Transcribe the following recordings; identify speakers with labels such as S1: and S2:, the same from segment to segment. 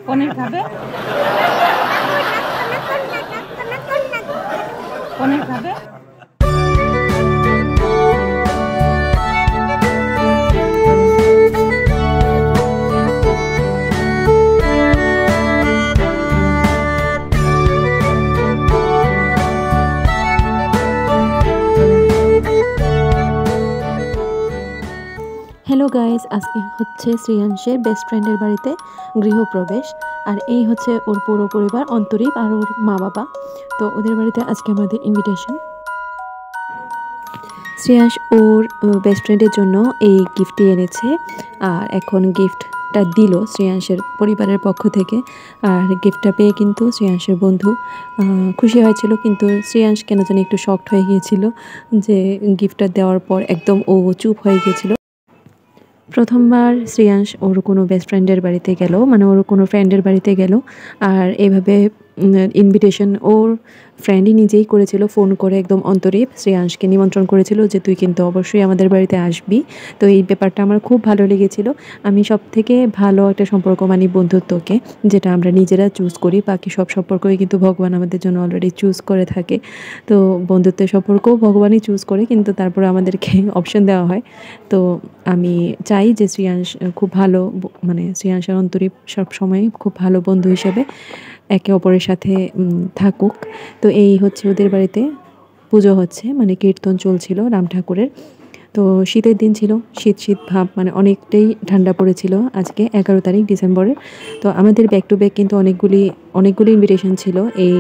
S1: পনির খাবে? পনির খাবে?
S2: Hello guys, আজকে হচ্ছে শ্রেয়াংশের বেস্ট ফ্রেন্ডের বাড়িতে গৃহপ্রবেশ। আর এই হচ্ছে ওর পুরো পরিবার, অন্তরীপ আর ওর মা বাবা। তো ওদের বাড়িতে আজকে আমাদের ইনভিটেশন। শ্রেয়াংশ ওর বেস্ট ফ্রেন্ডের জন্য এই গিফটটি এনেছে, আর এখন গিফটটা দিল শ্রেয়াংশের পরিবারের পক্ষ থেকে। আর গিফটটা পেয়ে কিন্তু শ্রেয়াংশের বন্ধু খুশি হয়েছিল, কিন্তু শ্রেয়াংশ কেন জানি একটু শকড হয়ে গিয়েছিল যে গিফটটা দেওয়ার পর একদম ও চুপ হয়ে গিয়েছিল। প্রথমবার শ্রেয়াংশ ওর কোনো বেস্ট ফ্রেন্ডের বাড়িতে গেল, মানে ওর কোনো ফ্রেন্ডের বাড়িতে গেল, আর এভাবে ইনভিটেশন ওর ফ্রেন্ডই নিজেই করেছিল, ফোন করে একদম অন্তরীপ শ্রেয়াংশকে নিমন্ত্রণ করেছিল যে তুই কিন্তু অবশ্যই আমাদের বাড়িতে আসবি। তো এই ব্যাপারটা আমার খুব ভালো লেগেছিল। আমি সব থেকে ভালো একটা সম্পর্ক মানি বন্ধুত্বকে, যেটা আমরা নিজেরা চুজ করি। বাকি সব সম্পর্কই কিন্তু ভগবান আমাদের জন্য অলরেডি চুজ করে থাকে। তো বন্ধুত্বের সম্পর্কও ভগবানই চুজ করে, কিন্তু তারপরে আমাদেরকে অপশন দেওয়া হয়। তো আমি চাই যে শ্রেয়াংশ খুব ভালো, মানে শ্রেয়াংশ আর অন্তরীপ সবসময় খুব ভালো বন্ধু হিসেবে একে অপরের সাথে থাকুক। তো এই হচ্ছে ওদের বাড়িতে পুজো হচ্ছে, মানে কীর্তন চলছিল রাম ঠাকুরের। তো শীতের দিন ছিল, শীত শীত ভাব, মানে অনেকটাই ঠান্ডা পড়েছিল আজকে 11 তারিখ ডিসেম্বরের। তো আমাদের ব্যাক টু ব্যাক কিন্তু অনেকগুলি ইনভিটেশন ছিল। এই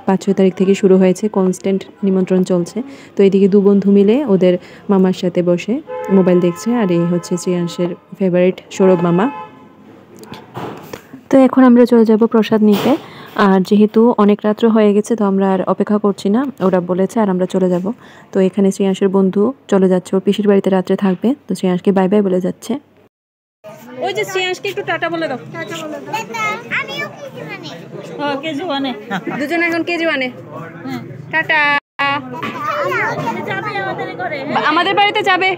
S2: 5-6 তারিখ থেকে শুরু হয়েছে, কনস্ট্যান্ট নিমন্ত্রণ চলছে। তো এদিকে দু বন্ধু মিলে ওদের মামার সাথে বসে মোবাইল দেখছে, আর এই হচ্ছে শ্রেয়াংশের ফেভারিট সৌরভ মামা। তো এখন আমরা চলে যাব প্রসাদ নিতে। আর যেহেতু অনেক রাত্র হয়ে গেছে, তো আমরা আর অপেক্ষা করছি না, ওরা বলেছে আর আমরা চলে যাব। তো এখানে শ্রেয়াংশের বন্ধু চলে যাচ্ছে, ওর পিসির বাড়িতে রাত্রে থাকবে। তো শ্রেয়াংশকে বাই বাই বলে যাচ্ছে।
S1: ওই যে শ্রেয়াংশকে একটু টাটা বলে দাও। কেজি ওয়ানে দুজন এখন কেজি ওয়ানে। টাটা। আমাদের বাড়িতে যাবে।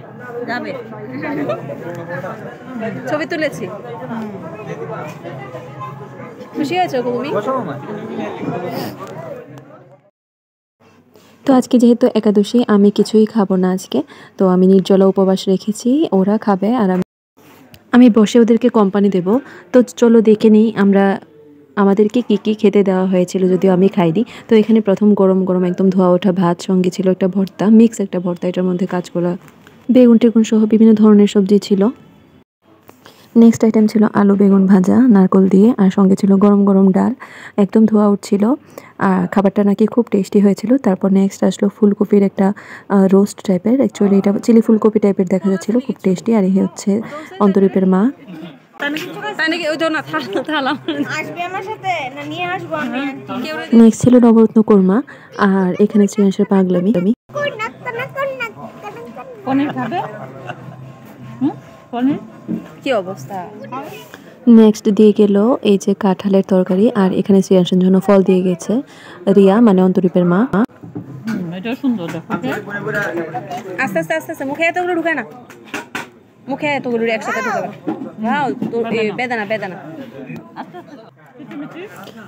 S1: ছবি তুলেছি। খুশি হয়েছো তুমি?
S2: তো আজকে যেহেতু একাদশী, আমি কিছুই খাবো না আজকে। তো আমি নির্জলা উপবাস রেখেছি, ওরা খাবে আর আমি বসে ওদেরকে কোম্পানি দেব। তো চলো দেখে নিই আমাদেরকে কি কি খেতে দেওয়া হয়েছিল, যদিও আমি খাইনি। তো এখানে প্রথম গরম গরম একদম ধোয়া ওঠা ভাত, সঙ্গে ছিল একটা ভর্তা, মিক্স একটা ভর্তা, এটার মধ্যে কাঁচকলা, বেগুন টেগুন সহ বিভিন্ন ধরনের সবজি ছিল। নেক্সট আইটেম ছিল আলু বেগুন ভাজা নারকোল দিয়ে, আর সঙ্গে ছিল গরম গরম ডাল, একদম ধোয়া উঠছিল। আর খাবারটা নাকি খুব টেস্টি হয়েছিল। তারপর নেক্সট আসলো ফুলকপির একটা রোস্ট টাইপের, অ্যাকচুয়ালি এটা চিলি ফুলকপি টাইপের দেখা যাচ্ছিল, খুব টেস্টি। আর এই হচ্ছে অন্তরীপের মা। নেক্সট ছিল নবরত্ন কোরমা, আর এখানে শ্রেয়াংশের পাগলামি।
S1: পনির খাবে? পনির কি অবস্থা?
S2: নেক্সট দিয়ে গেল এই যে কাঁঠালের তরকারি, আর এখানে শ্রেয়াংশের জন্য ফল দিয়ে গেছে রিয়া, মানে অন্তরীপের মা।
S1: এটা সুন্দর, আস্তে আস্তে আস্তে আস্তে, মুখে এতগুলো ঢুকায় না, মুখে এতগুলো একসাথে ঢুকাবে। বেদানা বেদানা।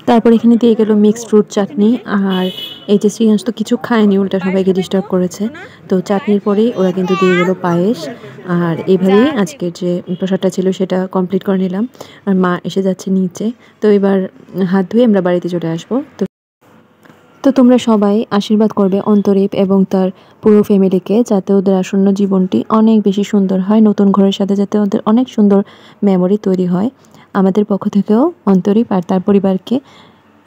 S2: তারপর এখানে দিয়ে গেল মিক্সড ফ্রুট চাটনি, আর এই যে শ্রেয়াংশ তো কিছু খায়নি, উল্টা সবাইকে ডিস্টার্ব করেছে। তো চাটনির পরেই ওরা কিন্তু দিয়ে গেল পায়েস। আর এইভাবেই আজকের যে প্রসাদটা ছিল সেটা কমপ্লিট করে নিলাম। আর মা এসে যাচ্ছে নিচে। তো এবার হাত ধুয়ে আমরা বাড়িতে চলে আসবো। তো তোমরা সবাই আশীর্বাদ করবে অন্তরীপ এবং তার পুরো ফ্যামিলিকে, যাতে ওদের আসন্ন জীবনটি অনেক বেশি সুন্দর হয়, নতুন ঘরের সাথে যাতে ওদের অনেক সুন্দর মেমোরি তৈরি হয়। আমাদের পক্ষ থেকেও অন্তরীপ আর তার পরিবারকে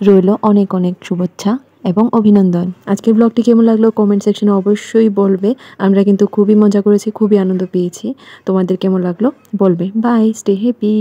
S2: রইল অনেক অনেক শুভেচ্ছা এবং অভিনন্দন। আজকের ব্লগটি কেমন লাগলো কমেন্ট সেকশনে অবশ্যই বলবে। আমরা কিন্তু খুবই মজা করেছি, খুবই আনন্দ পেয়েছি। তোমাদের কেমন লাগলো বলবে। Bye, stay happy.